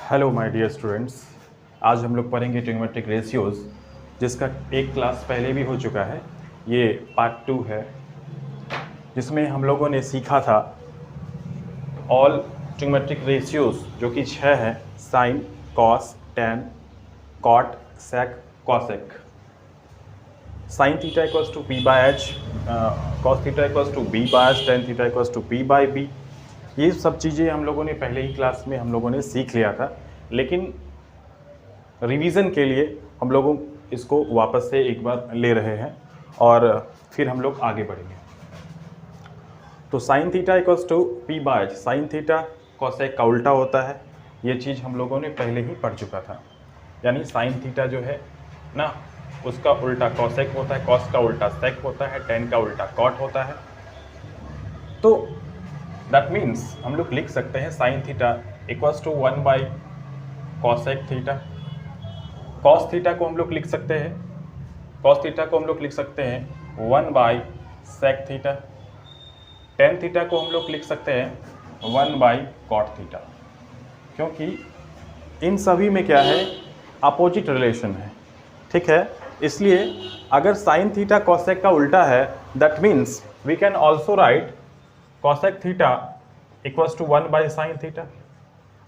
Hello my dear students, आज हम लोग पढ़ेंगे ट्रिग्नोमेट्रिक रेशियोज़, जिसका एक क्लास पहले भी हो चुका है। ये पार्ट 2 है, जिसमें हम लोगों ने सीखा था ऑल ट्रिग्नोमेट्रिक रेशियोज़, जो कि 6 है: sine, cos, tan, cot, sec, cosec. Sine theta equals to P by H, cos theta equals to B by H, tan theta equals to P by B. ये सब चीज़ें हम लोगों ने पहले ही क्लास में हम लोगों ने सीख लिया था, लेकिन रिवीजन के लिए हम लोगों इसको वापस से एक बार ले रहे हैं और फिर हम लोग आगे बढ़ेंगे। तो sine theta equals to P by H, sine theta cosec का उल्टा होता है। ये चीज़ हम लोगों ने पहले ही पढ़ चुका था। यानी साइन थीटा जो है ना, उसका उल्टा कॉसेक होता है, कॉस का उल्टा सेक होता है, टेन का उल्टा कॉट होता है। तो दैट मीन्स हम लोग लिख सकते हैं sine theta equals to 1 by cosec theta. Cos theta को हम लोग लिख सकते हैं, कॉस थीटा को हम लोग लिख सकते हैं 1 by sec theta. Tan theta को हम लोग लिख सकते हैं 1 बाई कॉट थीटा, क्योंकि इन सभी में क्या है, अपोजिट रिलेशन है। ठीक है, इसलिए अगर साइन थीटा कॉसेक का उल्टा है, that means we can also write cosec theta equals to 1 by sine theta.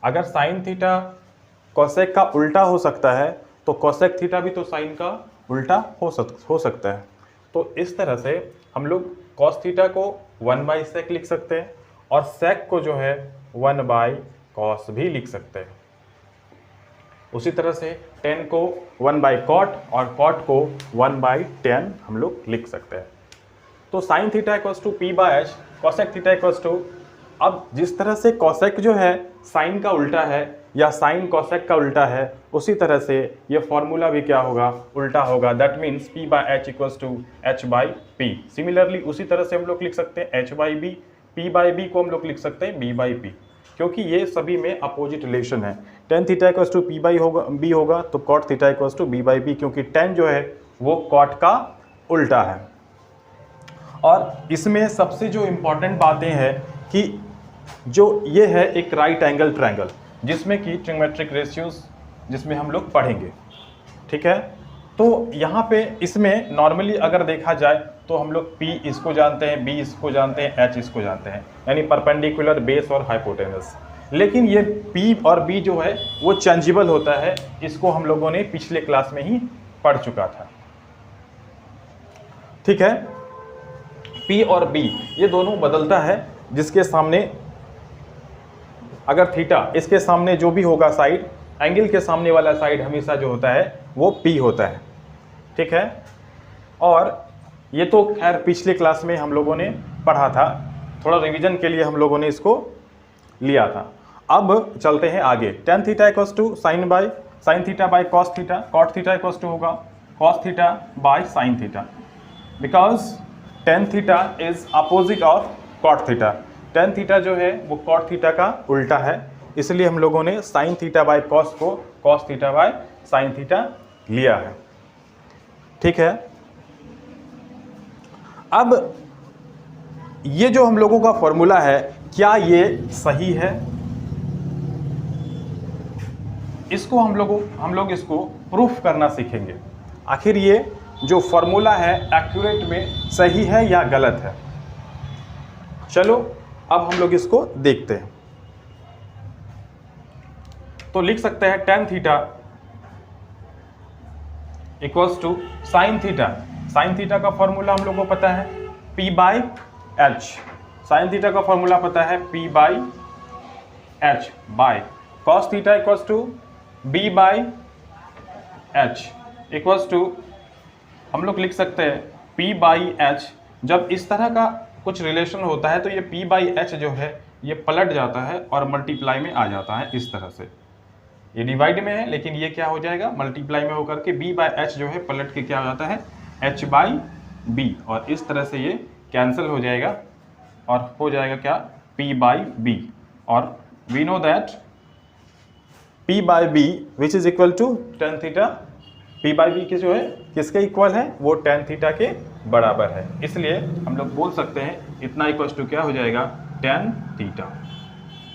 अगर साइन थीटा कॉसेक का उल्टा हो सकता है, तो कॉसेक थीटा भी तो साइन का उल्टा हो सकता है। तो इस तरह से हम लोग कॉस थीटा को 1 बाई सेक लिख सकते हैं और सेक को जो है 1 बाई कॉस भी लिख सकते हैं। उसी तरह से टेन को 1 बाई कॉट और कॉट को 1 बाई टेन हम लोग लिख सकते हैं। तो sine theta equals to P by H, cosec theta equals to, अब जिस तरह से कॉसेक जो है साइन का उल्टा है या साइन कॉसेक का उल्टा है, उसी तरह से ये फॉर्मूला भी क्या होगा, उल्टा होगा। That means P by H equals to H by P. Similarly उसी तरह से हम लोग लिख सकते हैं H by B, P by B को हम लोग लिख सकते हैं बी बाई पी, क्योंकि ये सभी में अपोजिट रिलेशन है। Tan theta equals to P by होगा बी होगा, तो cot theta equals to B by B, क्योंकि टेन जो है वो कॉट का उल्टा है। और इसमें सबसे जो इम्पॉर्टेंट बातें हैं कि जो ये है एक राइट एंगल ट्रायंगल, जिसमें कि ट्रिग्नोमेट्रिक रेशियोज जिसमें हम लोग पढ़ेंगे। ठीक है, तो यहाँ पे इसमें नॉर्मली अगर देखा जाए तो हम लोग P इसको जानते हैं, B इसको जानते हैं, H इसको जानते हैं, यानी परपेंडिकुलर, बेस और हाइपोटेनस। लेकिन ये P और B जो है वो चेंजेबल होता है। इसको हम लोगों ने पिछले क्लास में ही पढ़ चुका था। ठीक है, P और B ये दोनों बदलता है, जिसके सामने अगर थीटा, इसके सामने जो भी होगा साइड, एंगल के सामने वाला साइड हमेशा जो होता है वो P होता है। ठीक है, और ये तो खैर पिछले क्लास में हम लोगों ने पढ़ा था, थोड़ा रिवीजन के लिए हम लोगों ने इसको लिया था। अब चलते हैं आगे। Tan theta equals to sine theta by cos theta, cot theta equals to होगा cos theta by sine theta, because tan theta is opposite of cot theta. Tan theta जो है वो कॉट थीटा का उल्टा है, इसलिए हम लोगों ने साइन थीटा बाई कॉस को cos theta by sine theta लिया है। ठीक है, अब ये जो हम लोगों का फॉर्मूला है, क्या ये सही है? इसको हम लोग इसको प्रूफ करना सीखेंगे। आखिर ये जो फॉर्मूला है एक्यूरेट में सही है या गलत है। चलो अब हम लोग इसको देखते हैं। तो लिख सकते हैं tan theta equals to sine theta. Sine theta का फॉर्मूला हम लोग को पता है P by H. Sine theta का फॉर्मूला पता है P by H by cos theta equals to B by H equals to, हम लोग लिख सकते हैं P बाई एच। जब इस तरह का कुछ रिलेशन होता है तो ये P बाई एच जो है ये पलट जाता है और मल्टीप्लाई में आ जाता है। इस तरह से ये डिवाइड में है, लेकिन ये क्या हो जाएगा, मल्टीप्लाई में होकर के B बाई एच जो है पलट के क्या हो जाता है, H बाई B, और इस तरह से ये कैंसिल हो जाएगा और हो जाएगा क्या, P बाई B। और we know that P by B which is equal to tan theta. P by B की जो है किसके इक्वल है, वो टेन थीटा के बराबर है। इसलिए हम लोग बोल सकते हैं इतना इक्वल टू क्या हो जाएगा, टेन थीटा।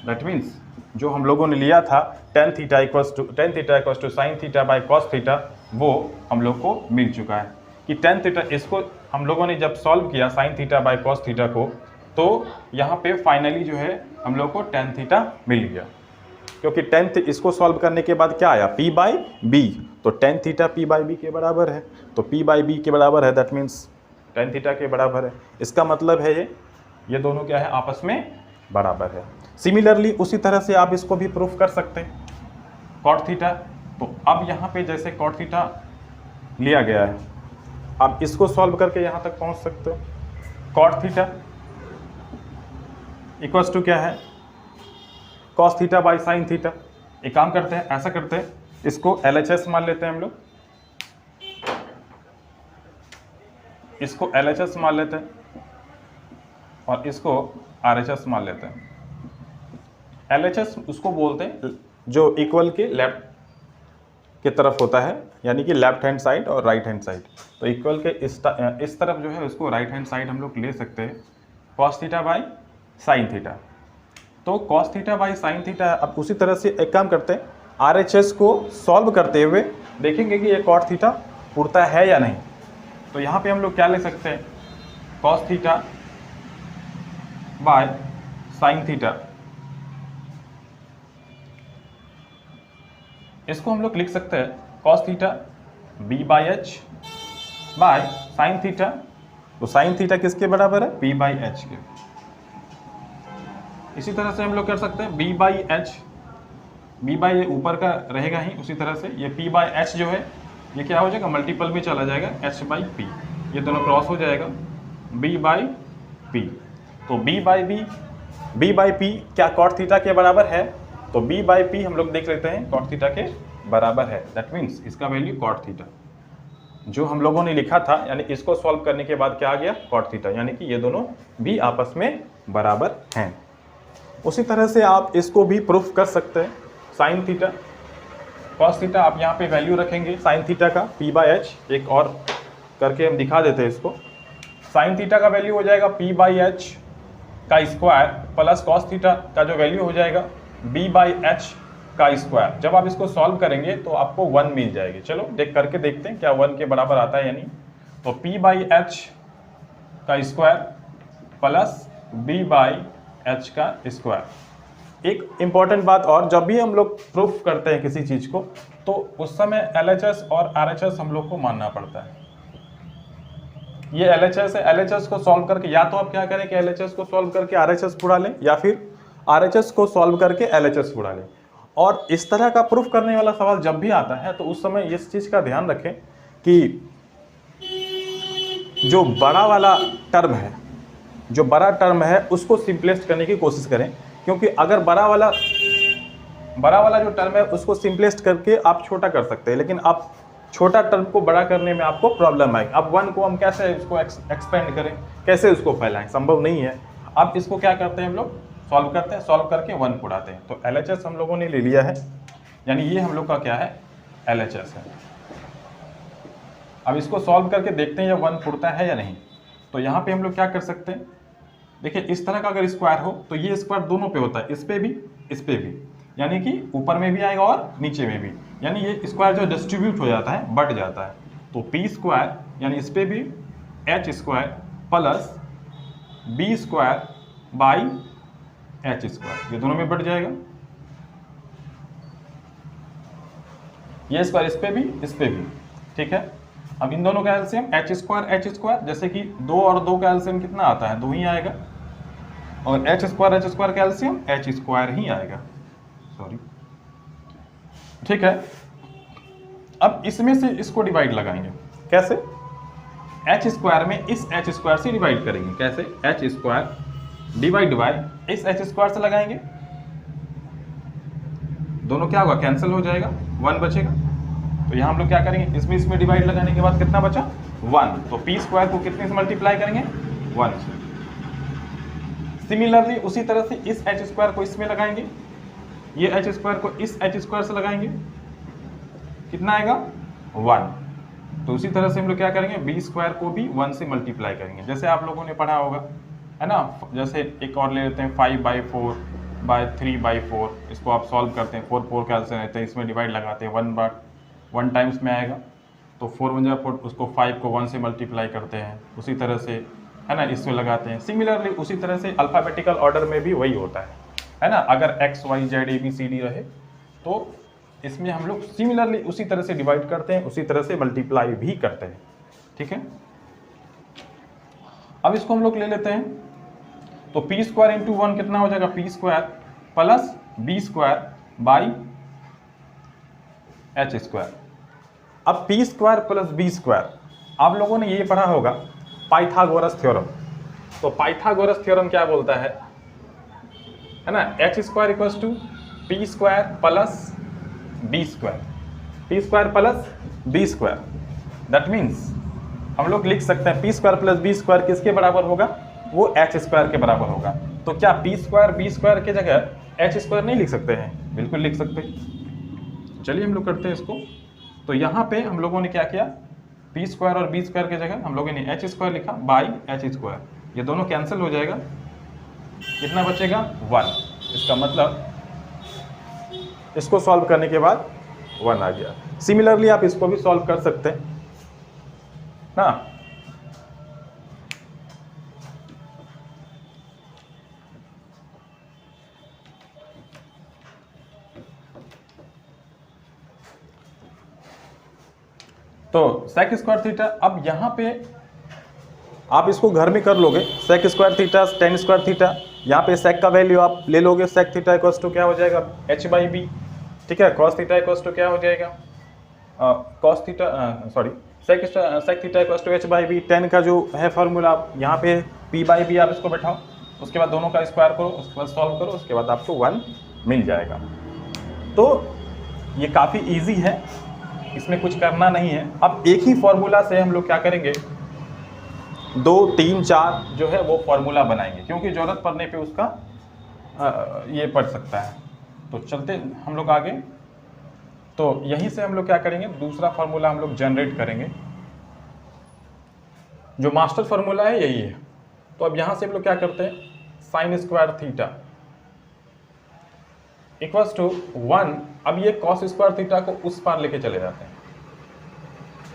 दैट मीन्स जो हम लोगों ने लिया था tan theta equals to sine theta by cos theta, वो हम लोग को मिल चुका है कि tan थीटा, इसको हम लोगों ने जब सॉल्व किया sign theta by cos theta को, तो यहाँ पे फाइनली जो है हम लोग को tan थीटा मिल गया, क्योंकि इसको सॉल्व करने के बाद क्या आया p बाई बी, तो tan theta p by B के बराबर है, तो p बाई बी के बराबर है, दैट मीन्स tan थीटा के बराबर है। इसका मतलब है ये दोनों क्या है, आपस में बराबर है। सिमिलरली उसी तरह से आप इसको भी प्रूफ कर सकते हैं cot थीटा। तो अब यहाँ पे जैसे cot थीटा लिया गया है, आप इसको सॉल्व करके यहाँ तक पहुँच सकते हो। cot थीटा इक्वल्स टू क्या है, cos theta by sine theta. एक काम करते हैं, ऐसा करते हैं, इसको LHS मान लेते हैं हम लोग, इसको LHS मान लेते हैं और इसको RHS मान लेते हैं। LHS उसको बोलते हैं जो इक्वल के लेफ्ट की तरफ होता है, यानी कि लेफ्ट हैंड साइड और राइट हैंड साइड। तो इक्वल के इस तरफ जो है उसको राइट हैंड साइड हम लोग ले सकते हैं, cos theta by sine theta. तो cos theta by sine theta. अब उसी तरह से एक काम करते हैं, RHS को सॉल्व करते हुए देखेंगे कि ये cot थीटा उड़ता है या नहीं। तो यहाँ पे हम लोग क्या ले सकते हैं, cos theta by sine theta, इसको हम लोग लिख सकते हैं cos theta b by H by sine theta. तो साइन थीटा किसके बराबर है, p बाई एच के। इसी तरह से हम लोग कर सकते हैं b by H, b by ये ऊपर का रहेगा ही, उसी तरह से ये p बाई एच जो है ये क्या हो जाएगा, मल्टीपल में चला जाएगा, h बाई p, ये दोनों क्रॉस हो जाएगा, b बाई p। तो b बाई p क्या cot थीटा के बराबर है, तो b बाई p हम लोग देख लेते हैं cot थीटा के बराबर है, दैट मीन्स इसका वैल्यू cot थीटा जो हम लोगों ने लिखा था, यानी इसको सॉल्व करने के बाद क्या आ गया, cot थीटा, यानी कि ये दोनों भी आपस में बराबर हैं। उसी तरह से आप इसको भी प्रूफ कर सकते हैं, साइन थीटा cos थीटा, आप यहाँ पे वैल्यू रखेंगे साइन थीटा का p बाई एच, एक और करके हम दिखा देते हैं इसको। साइन थीटा का वैल्यू हो जाएगा p बाई एच का स्क्वायर प्लस cos थीटा का जो वैल्यू हो जाएगा b बाई एच का स्क्वायर। जब आप इसको सॉल्व करेंगे तो आपको 1 मिल जाएगी। चलो करके देखते हैं क्या 1 के बराबर आता है या नहीं। तो p बाई एच का square plus b by H का स्क्वायर। एक इम्पॉर्टेंट बात और, जब भी हम लोग प्रूफ करते हैं किसी चीज़ को तो उस समय LHS और RHS हम लोग को मानना पड़ता है। ये LHS है, LHS को सॉल्व करके या तो आप क्या करें कि LHS को सॉल्व करके RHS उड़ा लें, या फिर RHS को सॉल्व करके LHS उड़ा लें। और इस तरह का प्रूफ करने वाला सवाल जब भी आता है तो उस समय इस चीज़ का ध्यान रखें कि जो बड़ा वाला टर्म है उसको सिंपलेस्ट करने की कोशिश करें, क्योंकि अगर बड़ा वाला जो टर्म है उसको सिंपलेस्ट करके आप छोटा कर सकते हैं, लेकिन आप छोटा टर्म को बड़ा करने में आपको प्रॉब्लम आएगी। अब 1 को हम कैसे इसको एक्सपेंड करें, कैसे उसको फैलाएं, संभव नहीं है। अब इसको क्या करते हैं हम लोग, सॉल्व करते हैं, सॉल्व करके 1 को उड़ाते हैं। तो LHS हम लोगों ने ले लिया है, यानी ये हम लोग का क्या है, LHS है। अब इसको सॉल्व करके देखते हैं ये 1 उड़ता है या नहीं। तो यहाँ पे हम लोग क्या कर सकते हैं, देखिए इस तरह का अगर स्क्वायर हो तो ये स्क्वायर दोनों पे होता है, इस पे भी, यानी कि ऊपर में भी आएगा और नीचे में भी, यानी ये स्क्वायर जो डिस्ट्रीब्यूट हो जाता है, बढ़ जाता है। तो p स्क्वायर यानी इस पे भी h square plus b square by h square, ये दोनों में बढ़ जाएगा। ये स्क्वायर इस पे भी, ठीक है। अब इन दोनों का एलसीएम h स्क्वायर, जैसे कि 2 और 2 का एलसीएम कितना आता है, 2 ही आएगा, और h स्क्वायर का एलसीएम h स्क्वायर ही आएगा, सॉरी, ठीक है। अब इसमें से इसको डिवाइड लगाएंगे, कैसे, h स्क्वायर में इस h स्क्वायर से डिवाइड करेंगे, कैसे, h स्क्वायर डिवाइड बाय इस h स्क्वायर से लगाएंगे, दोनों क्या होगा, कैंसिल हो जाएगा, 1 बचेगा। तो यहाँ हम लोग क्या करेंगे, इसमें डिवाइड लगाने के बाद कितना बचा, 1। तो p स्क्वायर को कितने से मल्टीप्लाई करेंगे, 1 से। सिमिलरली उसी तरह से इस h स्क्वायर को इसमें लगाएंगे, ये h स्क्वायर को इस h स्क्वायर से लगाएंगे, कितना आएगा, 1। तो उसी तरह से हम लोग क्या करेंगे, b स्क्वायर को भी 1 से मल्टीप्लाई करेंगे, जैसे आप लोगों ने पढ़ा होगा, है ना। जैसे एक और ले लेते हैं 5/4 3/4, इसको आप सॉल्व करते हैं, 4 4 कैंसिल रहते हैं, इसमें डिवाइड लगाते हैं, 1 टाइम्स में आएगा, तो 4 1 4, उसको 5 को 1 से मल्टीप्लाई करते हैं, उसी तरह से है ना इसको लगाते हैं। सिमिलरली उसी तरह से अल्फ़ाबेटिकल ऑर्डर में भी वही होता है ना। अगर x y z a b c d रहे तो इसमें हम लोग सिमिलरली उसी तरह से डिवाइड करते हैं, उसी तरह से मल्टीप्लाई भी करते हैं, ठीक है। अब इसको हम लोग ले लेते हैं, तो p स्क्वायर इंटू 1 कितना हो जाएगा, p square plus b square by h square. अब p square plus b square आप लोगों ने ये पढ़ा होगा पाइथागोरस थ्योरम। तो पाइथागोरस थ्योरम क्या बोलता है ना, h square equals to p square plus b square, p square plus b square. That means हम लोग लिख सकते हैं p square plus b square किसके बराबर होगा, वो h स्क्वायर के बराबर होगा। तो क्या p स्क्वायर b स्क्वायर की जगह h स्क्वायर नहीं लिख सकते हैं, बिल्कुल लिख सकते हैं। चलिए हम लोग करते हैं इसको। तो यहाँ पे हम लोगों ने क्या किया, p स्क्वायर और b स्क्वायर की जगह हम लोगों ने h स्क्वायर लिखा बाई h स्क्वायर, ये दोनों कैंसिल हो जाएगा, कितना बचेगा 1। इसका मतलब इसको सॉल्व करने के बाद 1 आ गया। सिमिलरली आप इसको भी सॉल्व कर सकते हैं ना। तो sec स्क्वायर थीटा, अब यहाँ पे आप इसको घर में कर लोगे, sec square theta tan square theta, यहाँ पे sec का वैल्यू आप ले लोगे, sec थीटा इक्वल्स टू क्या हो जाएगा h/b, ठीक है। cos थीटा इक्वल्स टू क्या हो जाएगा cos theta sec theta equals to h/b। tan का जो है फॉर्मूला यहाँ पे p/b आप इसको बैठाओ, उसके बाद दोनों का स्क्वायर करो, उसके बाद सॉल्व करो, उसके बाद आपको 1 मिल जाएगा। तो ये काफ़ी ईजी है, इसमें कुछ करना नहीं है। अब एक ही फॉर्मूला से हम लोग क्या करेंगे, 2 3 4 जो है वो फॉर्मूला बनाएंगे, क्योंकि ज़रूरत पड़ने पे उसका ये पड़ सकता है। तो चलते हम लोग आगे। तो यहीं से हम लोग क्या करेंगे, दूसरा फॉर्मूला हम लोग जनरेट करेंगे, जो मास्टर फॉर्मूला है यही है। तो अब यहाँ से हम लोग क्या करते हैं, sine square theta equals to 1। अब ये कॉस स्क्वायर थीटा को उस पार लेके चले जाते हैं,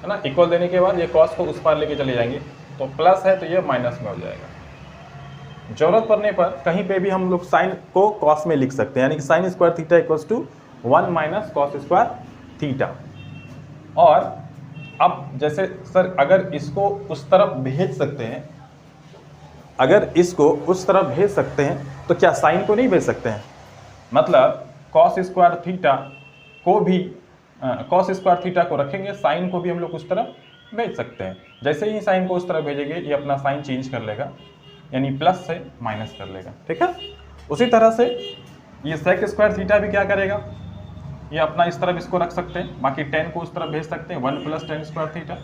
है ना। इक्वल देने के बाद ये कॉस को उस पार लेके चले जाएंगे, तो प्लस है तो ये माइनस में हो जाएगा। जरूरत पड़ने पर कहीं पे भी हम लोग साइन को कॉस में लिख सकते हैं, यानी कि sine square theta equals to 1 minus cos square theta. और अब जैसे सर अगर इसको उस तरफ भेज सकते हैं, अगर इसको उस तरफ भेज सकते हैं तो क्या साइन को नहीं भेज सकते हैं, मतलब कॉस स्क्वायर थीटा को भी कॉस स्क्वायर थीटा को रखेंगे, साइन को भी हम लोग उस तरफ भेज सकते हैं। जैसे ही साइन को उस तरफ भेजेंगे ये अपना साइन चेंज कर लेगा, यानी प्लस से माइनस कर लेगा, ठीक है। उसी तरह से ये सेक स्क्वायर थीटा भी क्या करेगा, ये अपना इस तरफ इसको रख सकते हैं, बाकी tan को उस तरफ भेज सकते हैं, 1 प्लस tan स्क्वायर थीटा।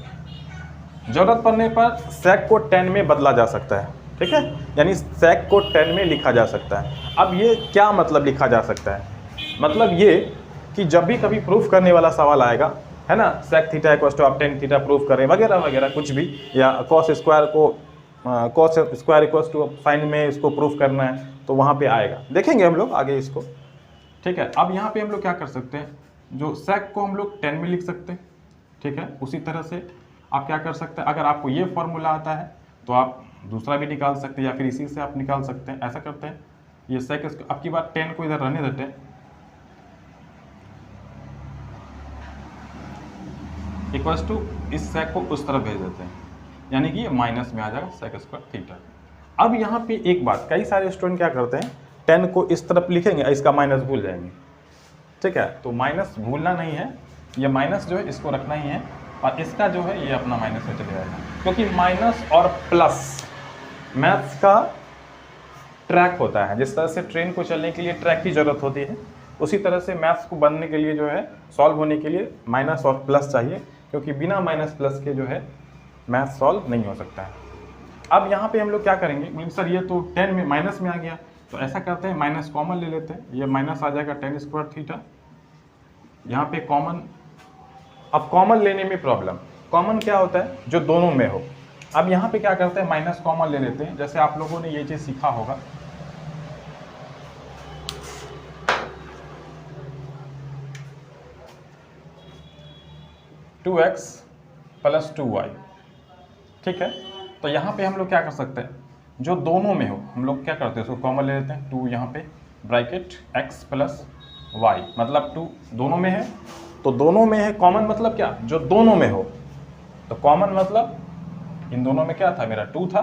जरूरत पड़ने पर सेक को tan में बदला जा सकता है, ठीक है, यानी सेक को tan में लिखा जा सकता है। अब ये क्या मतलब लिखा जा सकता है, मतलब ये कि जब भी कभी प्रूफ करने वाला सवाल आएगा, है ना, सेक थीटा इक्वल्स टू आप tan थीटा प्रूफ करें वगैरह वगैरह कुछ भी, या कॉस स्क्वायर को cos square equals to sine में इसको प्रूफ करना है, तो वहाँ पे आएगा, देखेंगे हम लोग आगे इसको, ठीक है। अब यहाँ पे हम लोग क्या कर सकते हैं, जो सेक को हम लोग 10 में लिख सकते हैं, ठीक है। उसी तरह से आप क्या कर सकते हैं, अगर आपको ये फॉर्मूला आता है तो आप दूसरा भी निकाल सकते हैं, या फिर इसी से आप निकाल सकते हैं। ऐसा करते हैं, ये सेक आपकी बात 10 को इधर रहने देते हैं, इक्वल्स टू इस सेक को उस तरफ भेज देते हैं, यानी कि ये माइनस में आ जाएगा सेक स्क्वायर थीटा। अब यहाँ पे एक बात, कई सारे स्टूडेंट क्या करते हैं, 10 को इस तरफ लिखेंगे, इसका माइनस भूल जाएंगे, ठीक है। तो माइनस भूलना नहीं है, ये माइनस जो है इसको रखना ही है, और इसका जो है ये अपना माइनस में चले जाएगा, क्योंकि माइनस और प्लस मैथ्स का ट्रैक होता है। जिस तरह से ट्रेन को चलने के लिए ट्रैक की ज़रूरत होती है, उसी तरह से मैथ्स को बनने के लिए जो है, सॉल्व होने के लिए माइनस और प्लस चाहिए, क्योंकि बिना माइनस प्लस के जो है मैथ सॉल्व नहीं हो सकता है। अब यहाँ पे हम लोग क्या करेंगे, सर ये तो 10 में माइनस में आ गया, तो ऐसा करते हैं माइनस कॉमन ले लेते हैं, ये माइनस आ जाएगा tan स्क्वायर थीटा, यहाँ पे कॉमन। अब कॉमन लेने में प्रॉब्लम, कॉमन क्या होता है, जो दोनों में हो। अब यहाँ पे क्या करते हैं, माइनस कॉमन ले लेते हैं, जैसे आप लोगों ने ये चीज़ सीखा होगा, 2x प्लस 2y। ठीक है, तो यहाँ पे हम लोग क्या कर सकते हैं, जो दोनों में हो हम लोग क्या करते हैं, उसको कॉमन ले लेते हैं। 2 यहाँ पे ब्रैकेट x प्लस y, मतलब 2 दोनों में है, तो दोनों में है कॉमन मतलब क्या, जो दोनों में हो। तो कॉमन मतलब इन दोनों में क्या था, मेरा 2 था,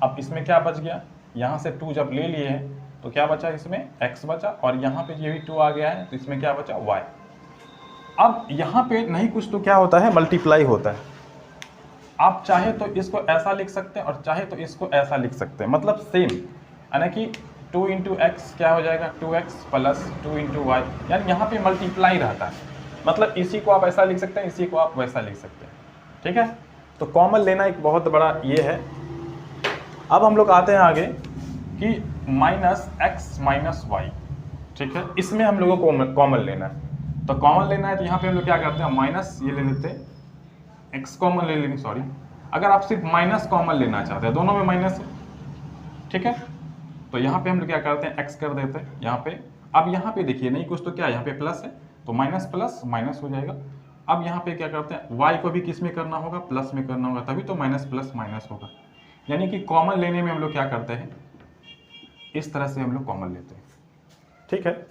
अब इसमें क्या बच गया, यहाँ से 2 जब ले लिए हैं तो क्या बचा, इसमें x बचा, और यहाँ पे ये भी 2 आ गया है तो इसमें क्या बचा, y। अब यहाँ पे नहीं कुछ तो क्या होता है, मल्टीप्लाई होता है। आप चाहे तो इसको ऐसा लिख सकते हैं और चाहे तो इसको ऐसा लिख सकते हैं, मतलब सेम, यानी कि 2 इंटू एक्स क्या हो जाएगा, 2x प्लस 2 इंटू वाई, यानी यहाँ पे मल्टीप्लाई रहता है। मतलब इसी को आप ऐसा लिख सकते हैं, इसी को आप वैसा लिख सकते हैं। ठीक है, तो कॉमन लेना एक बहुत बड़ा ये है। अब हम लोग आते हैं आगे कि माइनस एक्स माइनस वाई। ठीक है, इसमें हम लोगों को कॉमन लेना है। तो कॉमन लेना है तो यहाँ पे हम लोग क्या करते हैं, माइनस ये ले लेते हैं, एक्स कॉमन ले लेंगे, सॉरी। अगर आप सिर्फ माइनस कॉमन लेना चाहते हैं, दोनों में माइनस है, ठीक है, तो यहाँ पे हम लोग क्या करते हैं, एक्स कर देते हैं यहाँ पे। अब यहाँ पे देखिए नहीं कुछ तो क्या, यहाँ पे प्लस है तो माइनस प्लस माइनस हो जाएगा। अब यहाँ पे क्या करते हैं, वाई को भी किस में करना होगा, प्लस में करना होगा, तभी तो माइनस प्लस माइनस होगा। यानी कि कॉमन लेने में हम लोग क्या करते हैं, इस तरह से हम लोग कॉमन लेते हैं। ठीक है,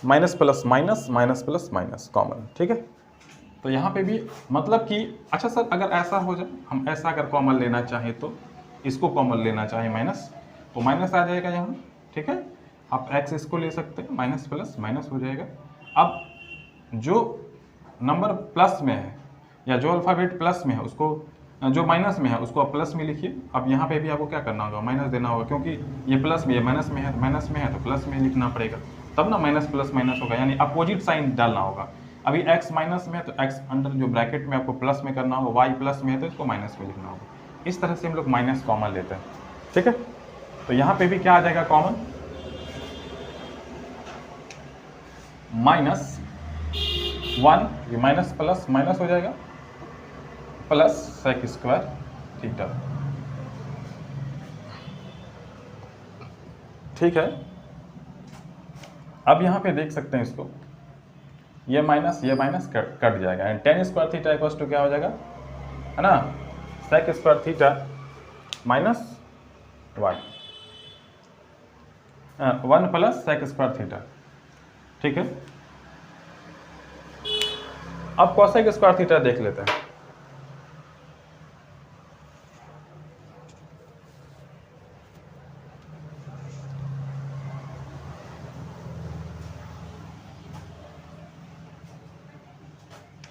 minus plus minus, minus plus minus common. ठीक है, तो यहाँ पे भी मतलब कि अच्छा सर अगर ऐसा हो जाए, हम ऐसा अगर कॉमन लेना चाहें तो इसको कॉमन लेना चाहें माइनस, तो माइनस आ जाएगा यहाँ। ठीक है, आप एक्स इसको ले सकते हैं, माइनस प्लस माइनस हो जाएगा। अब जो नंबर प्लस में है या जो अल्फ़ाबेट प्लस में है उसको, जो माइनस में है उसको आप प्लस में लिखिए। अब यहाँ पे भी आपको क्या करना होगा, माइनस देना होगा, क्योंकि ये प्लस में, ये माइनस में है, माइनस में है तो प्लस में लिखना पड़ेगा, तब ना माइनस प्लस माइनस होगा, यानी अपोजिट साइन डालना होगा। अभी x माइनस में है तो x अंडर जो ब्रैकेट में आपको प्लस में करना होगा, y प्लस में है तो इसको माइनस में लिखना होगा। इस तरह से हम लोग माइनस कॉमन लेते हैं। ठीक है, तो यहाँ पे भी क्या आ जाएगा कॉमन, माइनस 1, ये माइनस प्लस माइनस हो जाएगा, प्लस सेक स्क्वायर थीटा। ठीक है, अब यहाँ पे देख सकते हैं इसको, ये माइनस कट जाएगा, and tan square theta equals to क्या हो जाएगा, है ना, sec square theta minus Y, 1 plus sec square theta. ठीक है, अब कॉसेक स्क्वायर थीटा देख लेते हैं।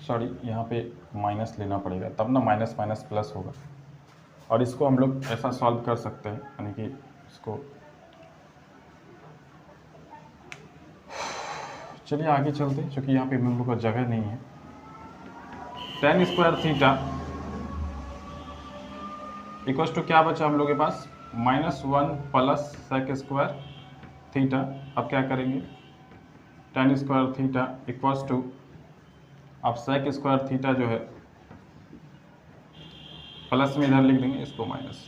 सॉरी, यहाँ पे माइनस लेना पड़ेगा, तब ना माइनस माइनस प्लस होगा। और इसको हम लोग ऐसा सॉल्व कर सकते हैं, यानी कि इसको, चलिए आगे चलते हैं, क्योंकि यहाँ पे हम लोग का जगह नहीं है। Tan square theta equals to क्या बचा हम लोग के पास, -1 प्लस सेक स्क्वायर थीटा। अब क्या करेंगे, tan square theta equals to, अब सेक स्क्वायर थीटा जो है प्लस में इधर लिख देंगे, इसको माइनस,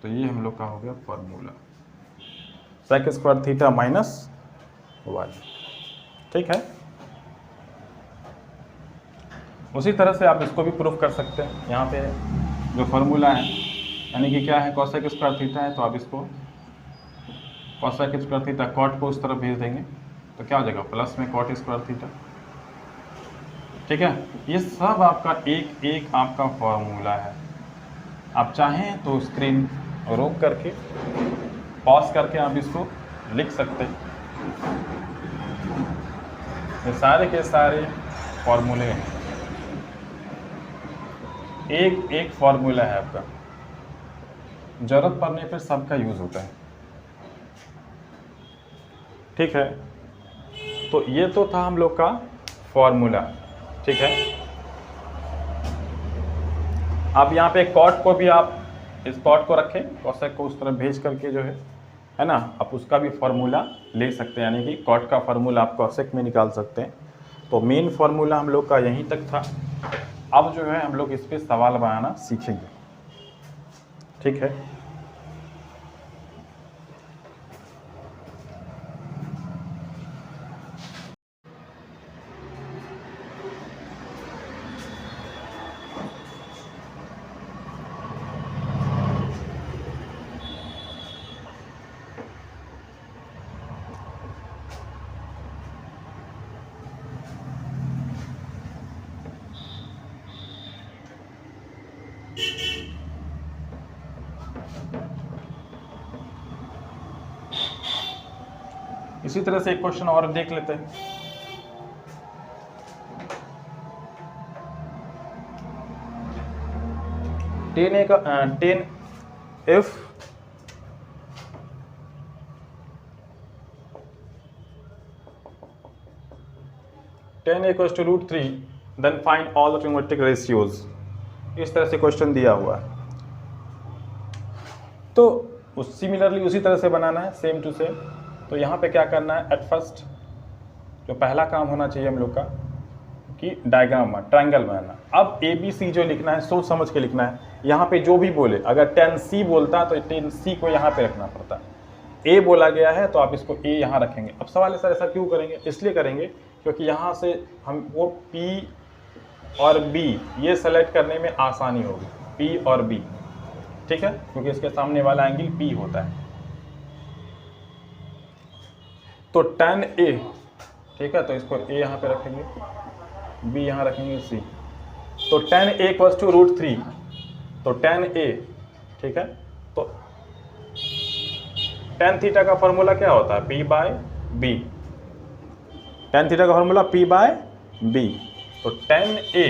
तो ये हम लोग का हो गया formula, sec square theta minus 1। ठीक है, उसी तरह से आप इसको भी प्रूफ कर सकते हैं। यहाँ पे जो फॉर्मूला है, यानी कि क्या है, कॉसेक स्क्वायर थीटा है, तो आप इसको कॉसेक स्क्वायर थीटा कॉट को उस तरफ भेज देंगे तो क्या हो जाएगा, प्लस में कॉट स्क्वायर थीटा। ठीक है, ये सब आपका एक एक आपका फॉर्मूला है। आप चाहें तो स्क्रीन रोक करके पॉज करके आप इसको लिख सकते हैं। ये सारे के सारे फॉर्मूले हैं, एक एक फॉर्मूला है आपका, जरूरत पड़ने पर सबका यूज होता है। ठीक है, तो ये तो था हम लोग का फॉर्मूला। ठीक है, अब यहाँ पे कॉट को भी आप इस कॉट को रखें, कॉसेक को उस तरफ भेज करके जो है ना, आप उसका भी फॉर्मूला ले सकते हैं, यानी कि कॉट का फॉर्मूला आप कॉसेक में निकाल सकते हैं। तो मेन फॉर्मूला हम लोग का यहीं तक था। अब जो है हम लोग इस पर सवाल बनाना सीखेंगे। ठीक है, इसी तरह से एक क्वेश्चन और देख लेते हैं। Then if tan equals to root three then find all the trigonometric ratios. इस तरह से क्वेश्चन दिया हुआ है, तो सिमिलरली उसी तरह से बनाना है, सेम टू सेम। तो यहाँ पे क्या करना है, एट फर्स्ट जो पहला काम होना चाहिए हम लोग का कि डायग्राम में ट्रायंगल बनाना। अब ए बी सी जो लिखना है सोच समझ के लिखना है। यहाँ पे जो भी बोले, अगर 10C बोलता है तो 10C को यहाँ पे रखना पड़ता है। ए बोला गया है तो आप इसको ए यहाँ रखेंगे। अब सवाल है सर ऐसा क्यों करेंगे, इसलिए करेंगे क्योंकि यहाँ से हम वो P और B ये सेलेक्ट करने में आसानी होगी, P और B, ठीक है, क्योंकि इसके सामने वाला एंगल P होता है। तो tan A, ठीक है, तो इसको A यहाँ पे रखेंगे, B यहाँ रखेंगे, C। तो tan A equals to root three, तो tan A, ठीक है, तो tan थीटा का फॉर्मूला क्या होता है, P by B। tan theta का फॉर्मूला P बाय B। तो tan A,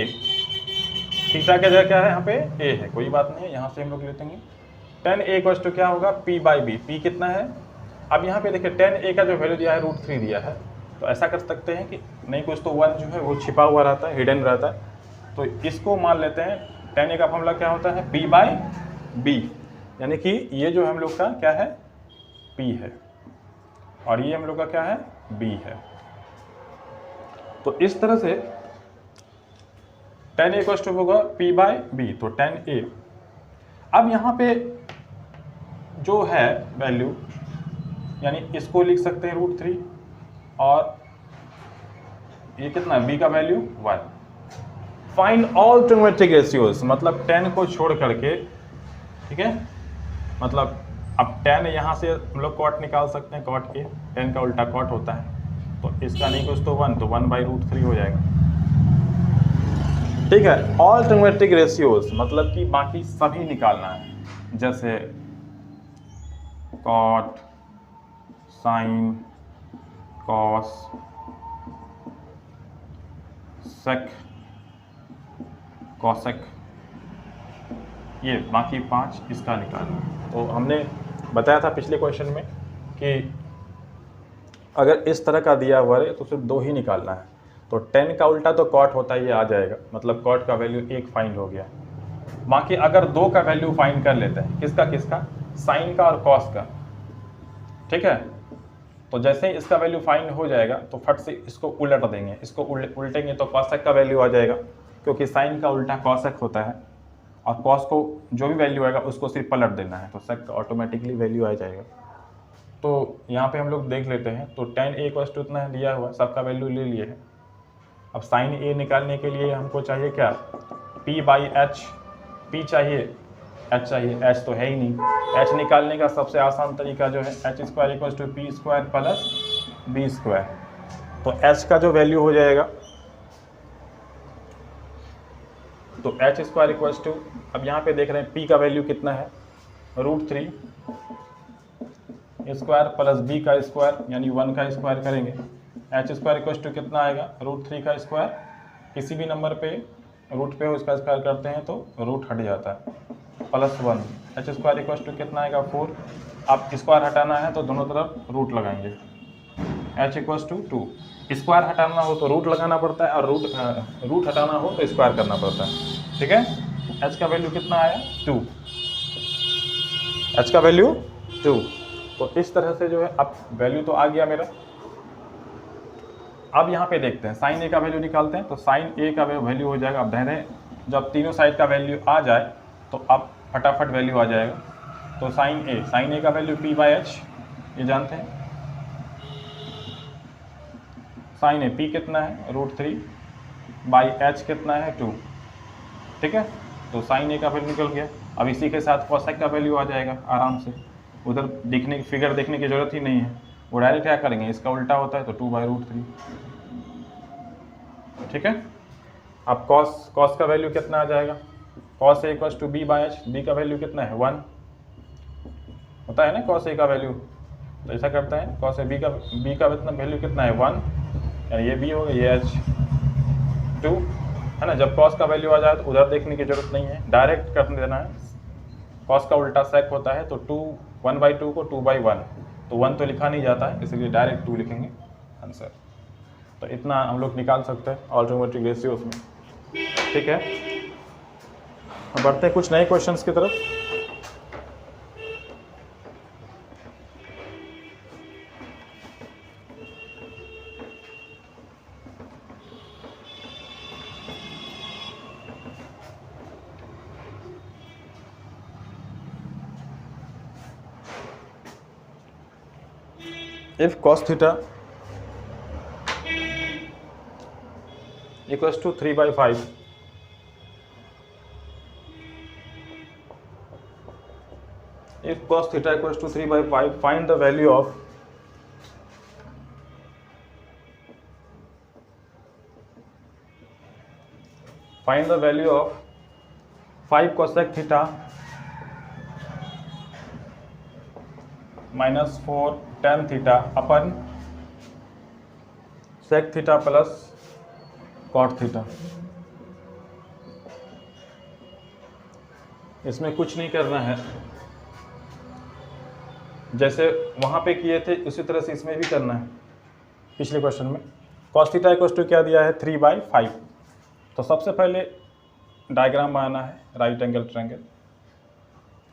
थीटा का जगह क्या है यहाँ पे A है, कोई बात नहीं है, यहाँ से हम लोग लेते हैं। tan A इक्वल्स टू क्या होगा, P बाय B। P कितना है, अब यहाँ पे देखिए tan A का जो वैल्यू दिया है रूट थ्री दिया है, तो ऐसा कर सकते हैं कि नहीं कुछ तो 1 जो है वो छिपा हुआ रहता है, हिडन रहता है। तो इसको मान लेते हैं tan A का फॉर्मूला क्या होता है, P बाय B, यानी कि ये जो हम लोग का क्या है, P है, और ये हम लोग का क्या है, B है। तो इस तरह से tan A इक्वल्स टू होगा P बाय B, तो tan A। अब यहाँ पे जो है वैल्यू, यानी इसको लिख सकते हैं रूट थ्री, और ये कितना है, B का value 1। Find all trigonometric ratios, मतलब tan को छोड़ करके, ठीक है, मतलब अब tan यहाँ से हम लोग कॉट निकाल सकते हैं, कॉट के tan का उल्टा कॉट होता है, तो इसका नहीं कुछ तो 1, तो 1 बाई रूट थ्री हो जाएगा, ठीक है। ऑल ट्रिग्नोमेट्रिक रेशियोज मतलब कि बाकी सभी निकालना है, जैसे कॉट, साइन, कॉस, सेक, कॉसेक, ये बाकी 5 इसका निकालना। तो हमने बताया था पिछले क्वेश्चन में कि अगर इस तरह का दिया हुआ है तो सिर्फ 2 ही निकालना है। तो tan का उल्टा तो कॉट होता है, ये आ जाएगा, मतलब कॉट का वैल्यू 1 फाइंड हो गया। बाकी अगर 2 का वैल्यू फाइंड कर लेते हैं, किसका किसका, साइन का और कॉस का, ठीक है। तो जैसे ही इसका वैल्यू फाइंड हो जाएगा तो फट से इसको उलट देंगे, इसको उल्टेंगे तो कॉसेक का वैल्यू आ जाएगा, क्योंकि साइन का उल्टा कॉसेक होता है, और कॉस को जो भी वैल्यू आएगा उसको सिर्फ पलट देना है, तो सेक का ऑटोमेटिकली वैल्यू आ जाएगा। तो यहाँ पे हम लोग देख लेते हैं, तो tan A इक्वल्स टू इतना है दिया हुआ, सबका वैल्यू ले लिए है। अब साइन A निकालने के लिए हमको चाहिए क्या, P बाई H, P चाहिए, H चाहिए, H तो है ही नहीं। H निकालने का सबसे आसान तरीका जो है H square equals to P square plus B square. तो H का जो वैल्यू हो जाएगा, तो H स्क्वायर इक्वल्स टू, अब यहाँ पे देख रहे हैं P का वैल्यू कितना है, root three square plus B का स्क्वायर, यानी 1 का स्क्वायर करेंगे। H स्क्वायर इक्वल्स टू कितना आएगा, रूट थ्री का स्क्वायर, किसी भी नंबर पे रूट पे उसका स्क्वायर करते हैं तो रूट हट जाता है, plus 1। H square equals to कितना आएगा, 4। अब स्क्वायर हटाना है तो दोनों तरफ रूट लगाएंगे, H इक्वल्स टू 2। स्क्वायर हटाना हो तो रूट लगाना पड़ता है, और रूट हटाना हो तो स्क्वायर करना पड़ता है, ठीक है। H का वैल्यू कितना आया, 2, H का वैल्यू 2। तो इस तरह से जो है, अब वैल्यू तो आ गया मेरा। अब यहाँ पे देखते हैं साइन A का वैल्यू निकालते हैं, तो साइन A का वैल्यू हो जाएगा, अब ध्यान दें जब तीनों साइड का वैल्यू आ जाए तो अब फटाफट वैल्यू आ जाएगा। तो साइन A का वैल्यू P बाई H, ये जानते हैं। साइन A P कितना है, रूट थ्री बाई H कितना है, 2, ठीक है। तो साइन A का वैल्यू निकल गया। अब इसी के साथ कॉसेक का वैल्यू आ जाएगा आराम से, उधर फिगर देखने की जरूरत ही नहीं है, वो डायरेक्ट क्या करेंगे, इसका उल्टा होता है तो 2 बाई रूट थ्री, ठीक है। अब कॉस का वैल्यू कितना आ जाएगा, cos A equals to B by H, B का वैल्यू कितना है, 1 होता है ना, कॉस A का वैल्यू तो ऐसा करते हैं, कॉस ए बी का इतना वैल्यू कितना है 1, यानी ये बी होगा, ये H2 है ना। जब कॉस का वैल्यू आ जाए तो उधर देखने की जरूरत नहीं है, डायरेक्ट कर देना है। कॉस का उल्टा सेक होता है, तो 1/2 को 2/1, तो 1 तो लिखा नहीं जाता है, इसलिए डायरेक्ट 2 लिखेंगे आंसर। तो इतना हम लोग निकाल सकते हैं ऑल ट्रिग्नोमेट्रिक रेशियोज में, ठीक है। अब बढ़ते हैं कुछ नए क्वेश्चंस की तरफ। If cos theta equals to 3/5, if cos theta equals to 3/5, find the value of find the value of 5 cosec theta minus 4 tan theta upon sec theta plus cot theta। इसमें कुछ नहीं करना है, जैसे वहाँ पे किए थे उसी तरह से इसमें भी करना है। पिछले क्वेश्चन में cos थीटा इक्वल टू क्या दिया है 3/5, तो सबसे पहले डायग्राम बनाना है राइट एंगल ट्रायंगल।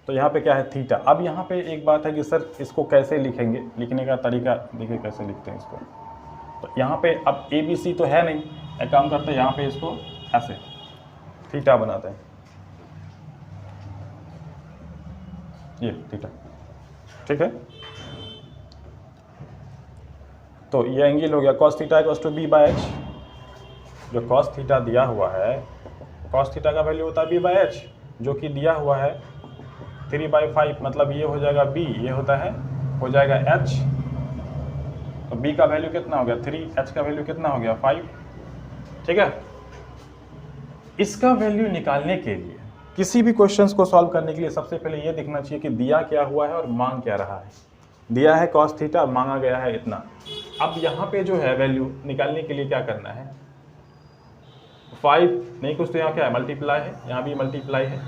तो यहाँ पे क्या है थीटा। अब यहाँ पे एक बात है कि सर इसको कैसे लिखेंगे, लिखने का तरीका देखिए कैसे लिखते हैं इसको। तो यहाँ पे अब ABC तो है नहीं, एक काम करते हैं यहाँ पे इसको ऐसे थीटा बनाते हैं, ये थीटा, ठीक है। तो ये एंगल हो गया cos theta equals to B/H। जो cos थीटा दिया हुआ है, cos थीटा का वैल्यू होता है B/H, जो कि दिया हुआ है 3/5, मतलब ये हो जाएगा B, ये होता है हो जाएगा H। तो B का वैल्यू कितना हो गया 3, H का वैल्यू कितना हो गया 5, ठीक है। इसका वैल्यू निकालने के लिए, किसी भी क्वेश्चंस को सॉल्व करने के लिए सबसे पहले ये देखना चाहिए कि दिया क्या हुआ है और मांग क्या रहा है। दिया है cos थीटा, मांगा गया है इतना। अब यहाँ पे जो है वैल्यू निकालने के लिए क्या करना है, 5 नहीं कुछ तो यहाँ क्या है मल्टीप्लाई है, यहाँ भी मल्टीप्लाई है।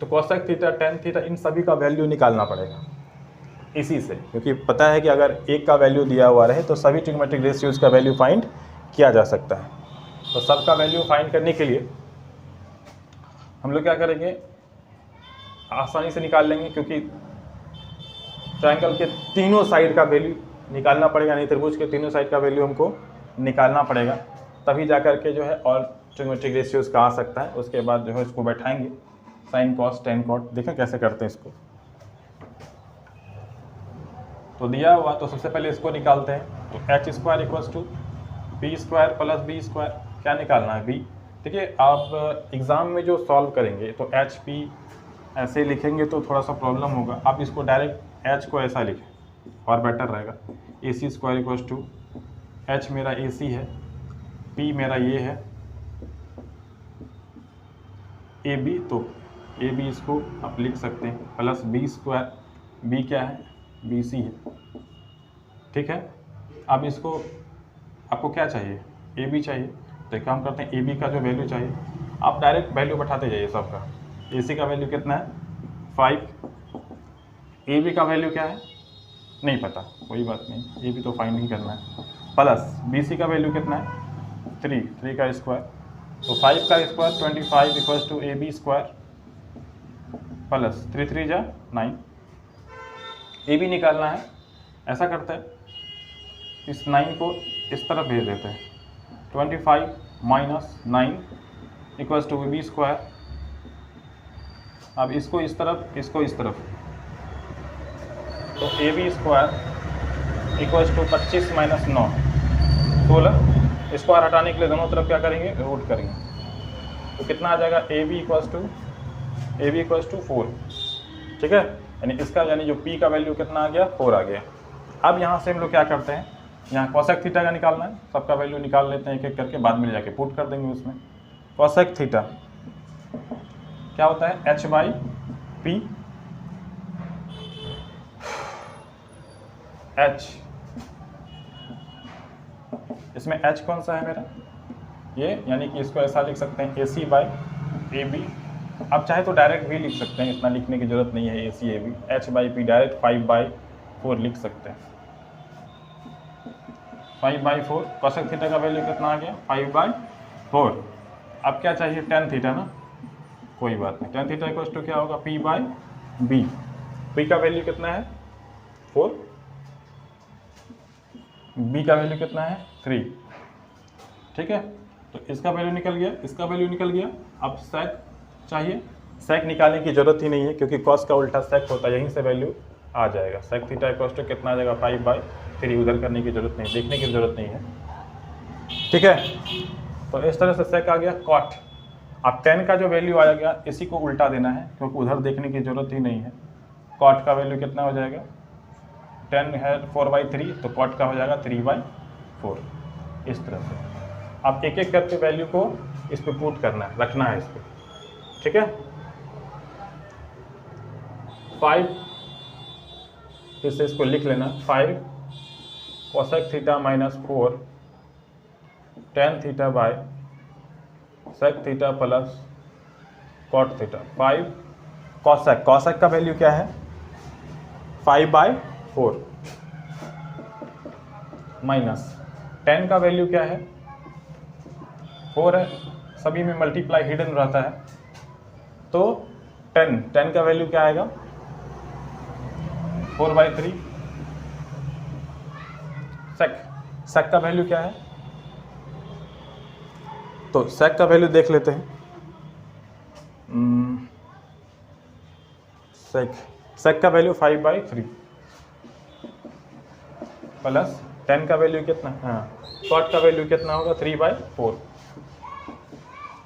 तो cosec theta tan theta in सभी का वैल्यू निकालना पड़ेगा इसी से, क्योंकि पता है कि अगर एक का वैल्यू दिया हुआ रहे तो सभी ट्रिग्नोमेट्रिक रेशियोज का वैल्यू फाइंड किया जा सकता है। तो सबका वैल्यू फाइंड करने के लिए हम लोग क्या करेंगे, आसानी से निकाल लेंगे, क्योंकि ट्रायंगल के तीनों साइड का वैल्यू निकालना पड़ेगा, नहीं त्रिभुज के तीनों साइड का वैल्यू हमको निकालना पड़ेगा, तभी जा करके जो है ऑल ट्रिग्नोमेट्रिक रेशियोज का आ सकता है। उसके बाद जो है इसको बैठाएंगे साइन कॉस टेन कॉट, देखें कैसे करते हैं इसको। तो दिया हुआ तो सबसे पहले इसको निकालते हैं। तो h square equals to B square plus B square, क्या निकालना है b। देखिए आप एग्ज़ाम में जो सॉल्व करेंगे तो एच पी ऐसे लिखेंगे तो थोड़ा सा प्रॉब्लम होगा। आप इसको डायरेक्ट एच को ऐसा लिखें और बेटर रहेगा। ए सी स्क्वायर इक्वल्स टू एच मेरा ए सी है, पी मेरा ये है ए बी, तो ए बी इसको आप लिख सकते हैं प्लस बी स्क्वायर, बी क्या है बी सी है, ठीक है। अब इसको आपको क्या चाहिए ए बी चाहिए, तो एक काम करते हैं ए बी का जो वैल्यू चाहिए आप डायरेक्ट वैल्यू बैठाते जाइए सबका। ए सी का वैल्यू कितना है 5, ए बी का वैल्यू क्या है नहीं पता, कोई बात नहीं, ए बी तो फाइंड नहीं करना है, प्लस बी सी का वैल्यू कितना है 3 का स्क्वायर, तो 5 का square 25 equals to A B square plus 3 जा 9। ए बी निकालना है, ऐसा करते हैं इस 9 को इस तरफ भेज देते हैं, 25 minus 9 equals to A B square. अब इसको इस तरफ, इसको इस तरफ, तो A B square equals to 25 minus 9 16। Square हटाने के लिए दोनों तरफ क्या करेंगे रूट करेंगे, तो कितना आ जाएगा ए बी इक्वल्स टू 4, ठीक है। यानी इसका यानी जो p का वैल्यू कितना आ गया 4 आ गया। अब यहाँ से हम लोग क्या करते हैं, यहाँ cosec थीटा का निकालना है, सबका वैल्यू निकाल लेते हैं एक एक करके, बाद में जाके पुट कर देंगे उसमें। cosec थीटा क्या होता है h/p, एच, इसमें एच कौन सा है मेरा, ये, यानी कि इसको ऐसा लिख सकते हैं AC बाई AB। आप चाहे तो डायरेक्ट भी लिख सकते हैं, इतना लिखने की जरूरत नहीं है AC AB, H by P direct 5/4 लिख सकते हैं। 5/4 cosec थीटा का वैल्यू कितना आ गया 5/4। अब क्या चाहिए tan थीटा ना, कोई बात नहीं, tan थीटा इक्वल टू क्या होगा P/B। P का वैल्यू कितना है 4, B का वैल्यू कितना है 3, ठीक है। तो इसका वैल्यू निकल गया, इसका वैल्यू निकल गया। अब sec चाहिए, sec निकालने की जरूरत ही नहीं है क्योंकि cos का उल्टा sec होता है, यहीं से वैल्यू आ जाएगा। sec थीटा इक्वल टू कितना आ जाएगा 5/3, उधर करने की जरूरत नहीं, देखने की जरूरत नहीं है, ठीक है। तो इस तरह से sec आ गया। cot, अब tan का जो वैल्यू आया गया इसी को उल्टा देना है क्योंकि उधर देखने की जरूरत ही नहीं है। cot का वैल्यू कितना हो जाएगा, tan है 4/3 तो cot का हो जाएगा 3/4, इस तरह से। आप एक एक करके वैल्यू को इस पे पुट करना है, रखना है इस पे, ठीक है। 5, फिर से इसको लिख लेना, 5 cosec theta minus 4 tan theta by sec theta plus cot theta. 5 cosec, cosec का वैल्यू क्या है 5/4 माइनस tan का वैल्यू क्या है 4 है, सभी में मल्टीप्लाई हिडन रहता है, तो tan का वैल्यू क्या आएगा 4/3। sec का वैल्यू क्या है, तो sec का वैल्यू देख लेते हैं। sec का वैल्यू 5/3 प्लस tan का वैल्यू कितना, हाँ cot का वैल्यू कितना होगा 3/4।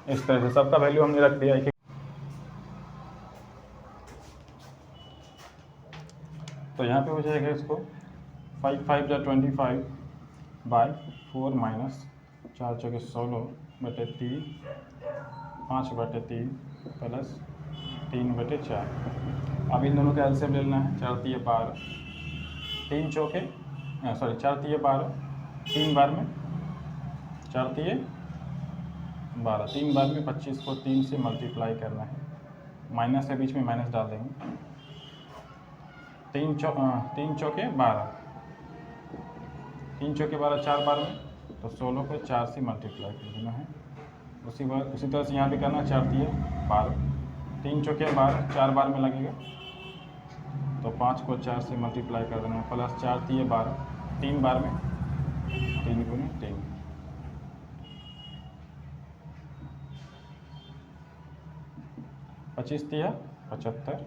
इस तरह से सबका वैल्यू हमने रख दिया है। तो यहाँ पे हो जाएगा इसको 5×5 = 25/4 माइनस 4×16/3 5/3 प्लस 3/4। अब इन दोनों का एलसीएम ले लेना है, 4×3 = 12, 4×3 = 12, 3 बार में 4×3 = 12, 3 बार में 25 को 3 से मल्टीप्लाई करना है, माइनस के बीच में माइनस डाल देंगे। 3 चौके 12, 3 चौके 12 4 बार में, तो 16 को 4 से मल्टीप्लाई कर देना है। उसी तरह से यहाँ पे करना 4×3 = 12, 3 चौके 12 4 बार में लगेगा, तो 5 को 4 से मल्टीप्लाई कर देना, प्लस 4×3 = 12, 3 बार में 3 × 3, 25×3 = 75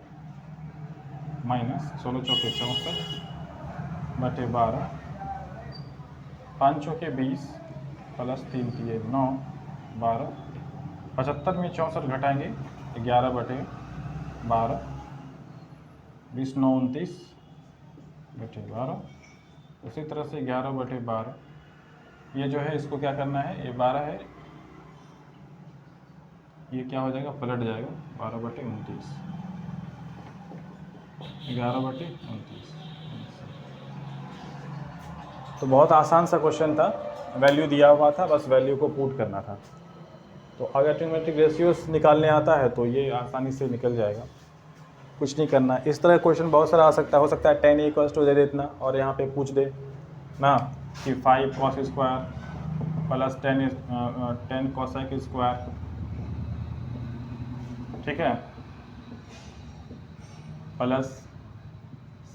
माइनस 16 चौके 64/12, 5 चौके 20 प्लस 3×3 = 9, 12, 75 में 64 घटाएंगे 11/12, 20 9 29/12। उसी तरह से 11/12, ये जो है इसको क्या करना है, ये 12 है, ये क्या हो जाएगा पलट जाएगा 12/29, 11/29। तो बहुत आसान सा क्वेश्चन था, वैल्यू दिया हुआ था, बस वैल्यू को पुट करना था। तो अगर ट्रिग्नोमेट्रिक रेशियोज निकालने आता है तो ये आसानी से निकल जाएगा, कुछ नहीं करना। इस तरह क्वेश्चन बहुत सारा आ सकता है, हो सकता है tan = दे दे इतना और यहाँ पे पूछ दे ना कि 5 cos² प्लस 10 cosec², ठीक है, plus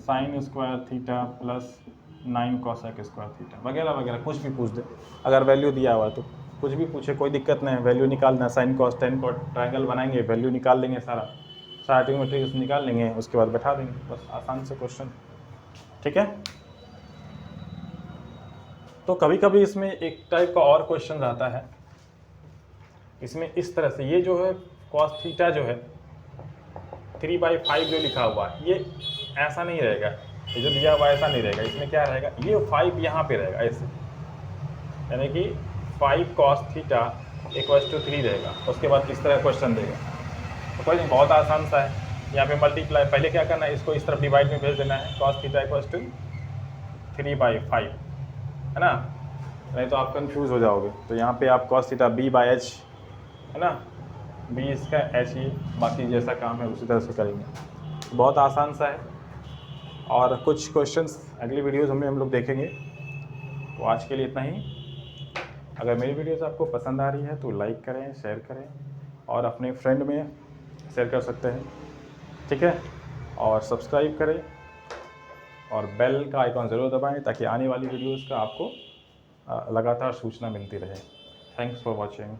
sin² theta plus 9 cosec² theta वगैरह वगैरह, कुछ भी पूछ दे। अगर वैल्यू दिया हुआ तो कुछ भी पूछे, कोई दिक्कत नहीं है, वैल्यू निकालना, sin cos tan cos triangle बनाएंगे, वैल्यू निकाल लेंगे, सारा ट्रिग्नोमेट्रिक निकाल लेंगे, उसके बाद बैठा देंगे, बस आसान से क्वेश्चन, ठीक है। तो कभी कभी इसमें एक टाइप का और क्वेश्चन आता है, इसमें इस तरह से, ये जो है cos थीटा जो है 3/5 जो लिखा हुआ है, ये ऐसा नहीं रहेगा, ये जो दिया हुआ ऐसा नहीं रहेगा, इसमें क्या रहेगा, ये 5 यहाँ पे रहेगा ऐसे, यानी कि 5 cos थीटा = 3 रहेगा। उसके बाद किस तरह क्वेश्चन देगा, तो कोई नहीं, बहुत आसान सा है। यहाँ पे मल्टीप्लाई, पहले क्या करना है, इसको इस तरफ डिवाइड में भेज देना है, cos थीटा = 3/5 है ना, नहीं तो आप कंफ्यूज हो जाओगे। तो यहाँ पे आप cos थीटा b/h है ना, b इसका h ही, बाकी जैसा काम है उसी तरह से करेंगे। तो बहुत आसान सा है, और कुछ क्वेश्चंस अगली वीडियोज़ में हम लोग देखेंगे। तो आज के लिए इतना ही। अगर मेरी वीडियोज़ आपको पसंद आ रही है तो लाइक करें, शेयर करें, और अपने फ्रेंड में शेयर कर सकते हैं, ठीक है। और सब्सक्राइब करें और बेल का आइकॉन ज़रूर दबाएं ताकि आने वाली वीडियोज़ का आपको लगातार सूचना मिलती रहे। Thanks for watching.